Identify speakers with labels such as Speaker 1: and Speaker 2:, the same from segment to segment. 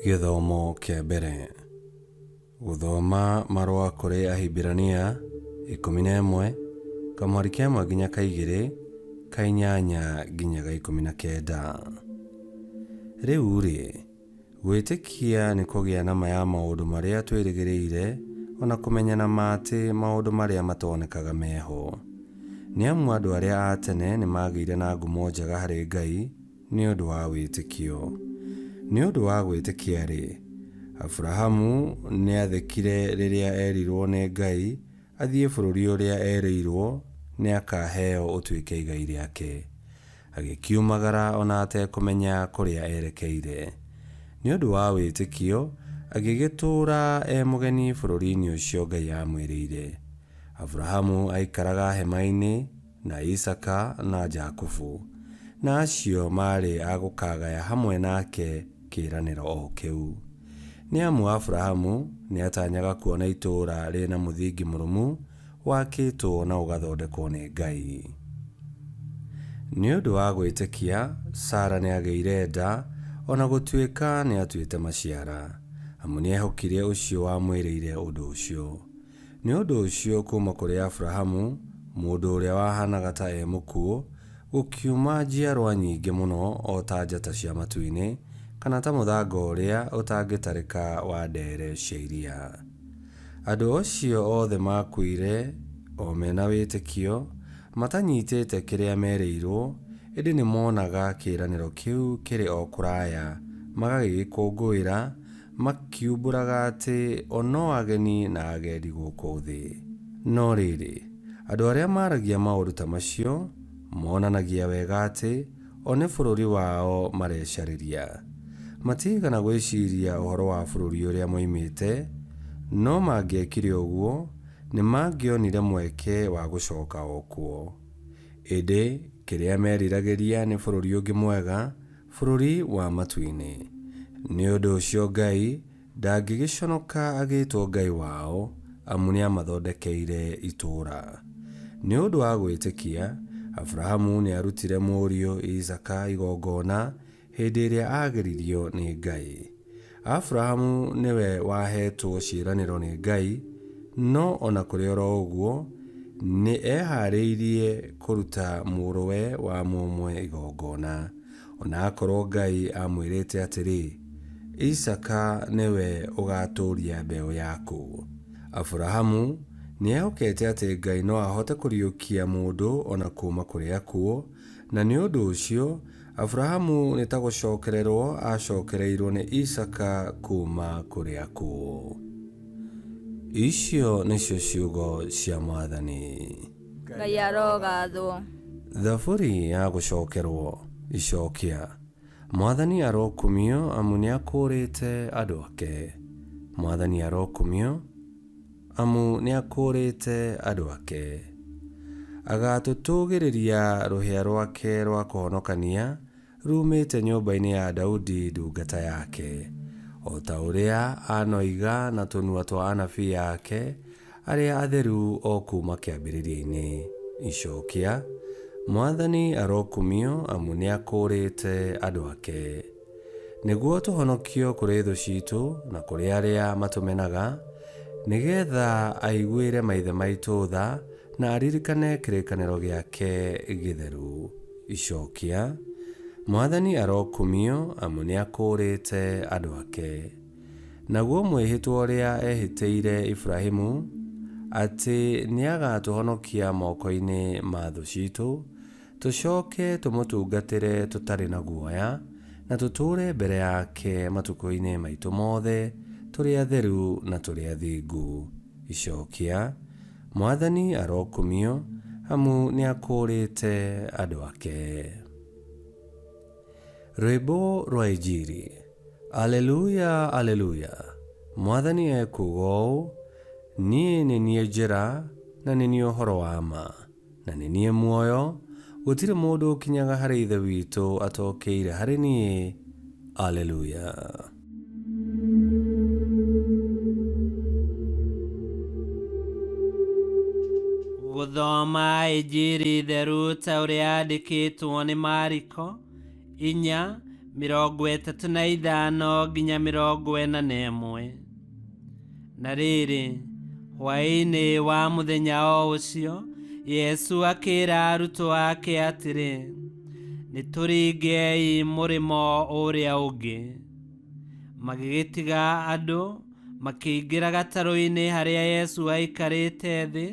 Speaker 1: Githomo kia mbere. Guthoma marũa kũrĩ Ahibirania 11 kamweri ka 1 nginya ka 2 ka 8 nginya ga 19. Rĩu rĩ, gwĩtĩkia nĩ kũgĩa na maya maũndũ marĩa twĩrĩgĩrĩire ona kũmenyana atĩ maũndũ marĩa matonekaga meho. Nĩ amu andũ arĩa a tene nĩ magĩire na ngumo njega harĩ Ngai nĩ ũndũ wa wĩtĩkio. Nĩ ũndũ wa gwĩtĩkia rĩ, Abrahamu nĩ athekire rĩrĩa erirwo nĩ Ngai athiĩ bũrũri ũrĩa erĩirwo nĩ akaheo ũtuĩke igai rĩake. Agĩkiumagara ona atekũmenya kũrĩa erekeire. Nĩ ũndũ wa wĩtĩkio agĩgĩtũũra mũgeni bũrũri-inĩ ũcio Ngai amwĩrĩire. Abrahamu aikaraga hema-inĩ na Isaka na Jakubu, na acio marĩ agũkagaya hamwe nake kĩĩranĩro o kĩu. Nĩ amu Abrahamu nĩ atanyaga kuona itũũra rĩna mũthingi mũrũmu wakĩtwo na ũgathondekwo nĩ Ngai. Nĩ ũndũ wa gwĩtĩkia Sara nĩ agĩire nda ona gũtuĩka nĩ atuĩte maciara, amu nĩ ehokire ũcio wamwĩrĩire ũndũ ũcio. Nĩ ũndũ ũcio kuma kũrĩ Abrahamu, mũndũ ũrĩa wahanaga ta mũkuũ, gũkiuma njiarwa nyingĩ mũno o ta njata cia matu-inĩ, kana ta mũthanga ũrĩa ũtangĩtarĩka wa ndere cia iria. Andũ acio othe makuire o mena wĩtĩkio, matanyitĩte kĩrĩa merĩirwo, ĩndĩ nĩ monaga kĩĩranĩro kĩu kĩrĩ o kũraya, magagĩgĩkũngũĩra, makiumbũraga atĩ o no ageni na agendi gũkũ thĩ. No rĩrĩ, andũ arĩa maragia maũndũ ta macio monanagia wega atĩ o nĩ bũrũri wao marecarĩria. Matigana gwĩciria ũhoro wa bũrũri ũrĩa moimĩte, no mangĩekire ũguo nĩ mangĩonire mweke wa gũcoka o kuo. Ĩndĩ kĩrĩa meriragĩria nĩ bũrũri ũngĩ mwega, bũrũri wa matu-inĩ. Nĩ ũndũ ũcio Ngai ndangĩgĩconoka agĩtwo Ngai wao, amu nĩ amathondekeire itũũra. Nĩ ũndũ wa gwĩtĩkia Abrahamu nĩ arutire mũriũ Isaka igongona hĩndĩ ĩrĩa ageririo nĩ Ngai. Abrahamu nĩwe wahetwo ciĩranĩro nĩ Ngai, no ona kũrĩ oro ũguo nĩ eharĩirie kũruta mũrũwe wa mũmwe igongona, ona akorwo Ngai amwĩrĩte atĩrĩ, Isaka nĩwe ũgatũũria mbeũ yaku. Abrahamu nĩ ehokete atĩ Ngai no ahote kũriũkia mũndũ ona kuma kũrĩ akuũ, na nĩ ũndũ ũcio Abrahamu nĩ ta gũcokererwo acokereirwo nĩ Isaka kuma kũrĩ akuũ. Icio nĩcio ciugo cia Mwathani.
Speaker 2: Ngai arogathwo.
Speaker 1: Thaburi ya gũcokerwo. Icokia. Mwathani arokumio amu nĩ akũũrĩte andũ ake. Mwathani arokumio amu nĩ akũũrĩte andũ ake. Agatũtũgĩrĩria rũhĩa rwake rwa kũhonokania rumĩte nyũmba-inĩ ya Daudi ndungata yake, o ta ũrĩa anoiga na tũnua twa anabii yake arĩa atheru o kuma kĩambĩrĩria-inĩ. Icokia. Mwathani arokumio amu nĩ akũũrĩte andũ ake, nĩguo tũhonokio kũrĩ thũ citũ na kũrĩ arĩa matũmenaga, nĩgetha aiguĩre maithe maitũ tha na aririkane kĩrĩkanĩro gĩake gĩtheru. Icokia. Mwathani arokumio amu nĩ akũũrĩte andũ ake, naguo mwĩhĩtwa ũrĩa ehĩtĩire Ibrahimu atĩ nĩ agatũhonokia moko-inĩ ma thũ citũ, tũcoke tũmũtungatĩre tũtarĩ na guoya na tũtũũre mbere yake matukũ-inĩ maitũ mothe tũrĩ atheru na tũrĩ athingu. Icokia. Mwathani arokumio amu nĩ akũũrĩte andũ ake. Rwĩmbo rwa Injili. Aleluya, aleluya. Mwathani ekuuga ũũ, niĩ nĩ niĩ njĩra na nĩ niĩ ũhoro wa ma na nĩ niĩ muoyo, gũtirĩ mũndũ ũkinyaga harĩ Ithe witũ atokĩire harĩ niĩ. Aleluya.
Speaker 3: Gũthoma Injili theru ta ũrĩa yandĩkĩtwo nĩ Mariko 4 35 nginya 41. Na rĩrĩ, hwaĩ-inĩ wa mũthenya o ũcio, Yesu akĩra arutwo ake atĩrĩ, nĩtũringei mũrĩmo ũrĩa ũngĩ. Magĩgĩtiga andũ, makĩingĩra gatarũ-inĩ harĩa Yesu aikarĩte thĩ,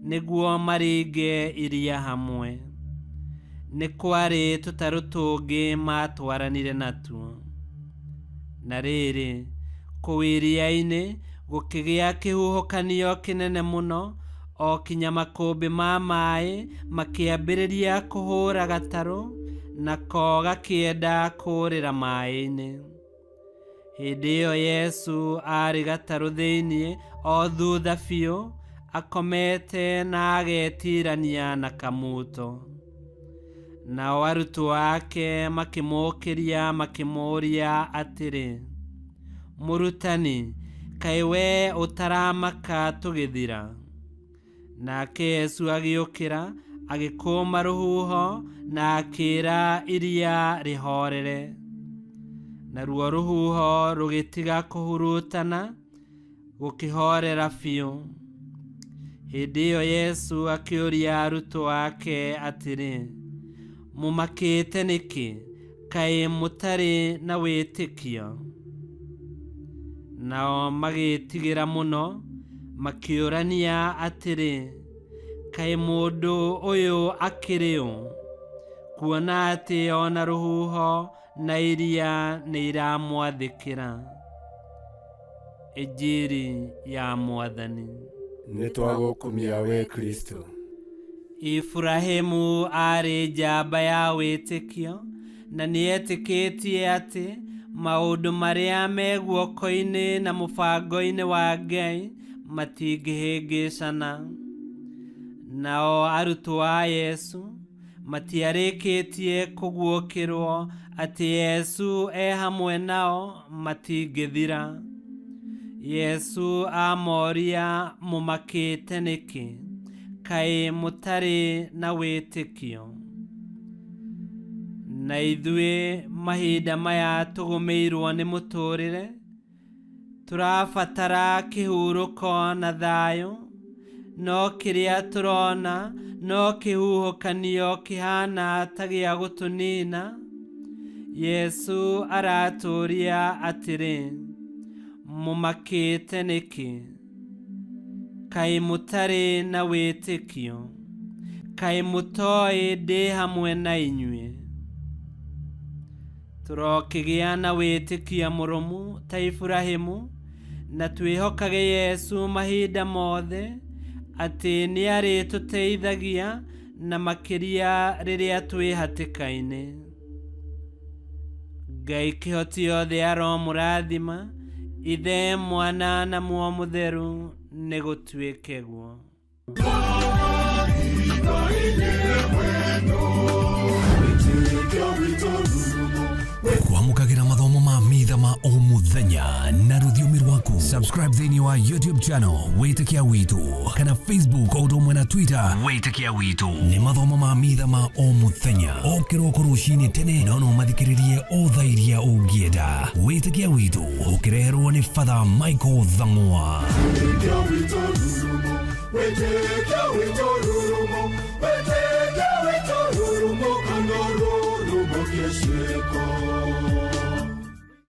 Speaker 3: nĩguo maringe iria hamwe. Nĩ kwarĩ tũtarũ tũngĩ matwaranire natuo. Na rĩrĩ, kũu iria-inĩ gũkĩgĩa kĩhuhũkanio kĩnene mũno, o kinya makũmbĩ ma maĩ makĩambĩrĩria kũhũra gatarũ, nako gakĩenda kũũrĩra maĩ-inĩ. Hĩndĩ ĩyo Yesu arĩ gatarũ thĩinĩ o thutha biũ, akomete na agetirania na kamuto. Nao arutwo ake makĩmũũkĩria makĩmũũria atĩrĩ, Mũrutani, kaĩ we ũtaramaka tũgĩthira? Nake Yesu agĩũkĩra, agĩkũũma rũhuho na akĩĩra iria rĩhorere. Naruo rũhuho rũgĩtiga kũhurutana, gũkĩhorera biũ. Hĩndĩ ĩyo Yesu akĩũria arutwo ake atĩrĩ, mũmakĩte nĩkĩ? Kaĩ mũtarĩ na wĩtĩkio? Nao magĩtigĩra mũno, makĩũrania atĩrĩ, kaĩ mũndũ ũyũ akĩrĩ ũ, kuona atĩ ona rũhuho na iria nĩ iramwathĩkĩra. Injili ya Mwathani.
Speaker 4: Nĩtwagũkumia we Kristo.
Speaker 3: Ibrahimu arĩ njamba ya wĩtĩkio, na nĩetĩkĩtie atĩ maũndũ marĩa me guoko-inĩ na mũbango-inĩ wa Ngai matingĩhĩngĩcana. Nao arutwo a Yesu matiarĩkĩtie kũguũkĩrwo atĩ Yesu hamwe nao matingĩthira. Yesu amoria, mũmakĩte nĩkĩ? Kaĩ mũtarĩ na wĩtĩkio? Na ithuĩ mahinda maya tũgũmĩirwo nĩ mũtũrĩre, tũrabatara kĩhurũko na thayũ, no kĩrĩa tũrona no kĩhuhũkanio kĩhana ta gĩa gũtũnina. Yesu aratũria atĩrĩ, mũmakĩte nĩkĩ? Kaĩ mũtarĩ na wĩtĩkio? Kaĩ mũtoĩ ndĩ hamwe na inyuĩ? Tũrokĩgĩa na wĩtĩkia mũrũmu ta Ibrahimu, na twĩhokage Yesu mahinda mothe, atĩ nĩ arĩtũteithagia na makĩria rĩrĩa twĩ hatĩka-inĩ. Ngai kĩhoti yothe aromũrathima, Ithe, Mwana na Muoyo Mũtheru, nĩ gũtuĩke guo.
Speaker 5: Kwamũkagĩra mathomo ma mitha ma o mũthenya na rũthiomi rwaku. Subscribe thĩinĩ wa YouTube channel Wĩtĩkia Witũ, kana Facebook o ũndũ ũmwe na Twitter Wĩtĩkia Witũ. Nĩ mathomo ma mitha ma o mũthenya, o kĩroko rũcinĩ tene, no mathikĩrĩrie o thaa iria ũngĩenda. Wĩtĩkia Witũ ũkĩreherwo nĩ Father Michael Thang'wa. Wĩtĩkia Witũ rurumo, Wĩtĩkia Witũ rurumo, Wĩtĩkia Witũ rurumo, kana rurumo kĩciko.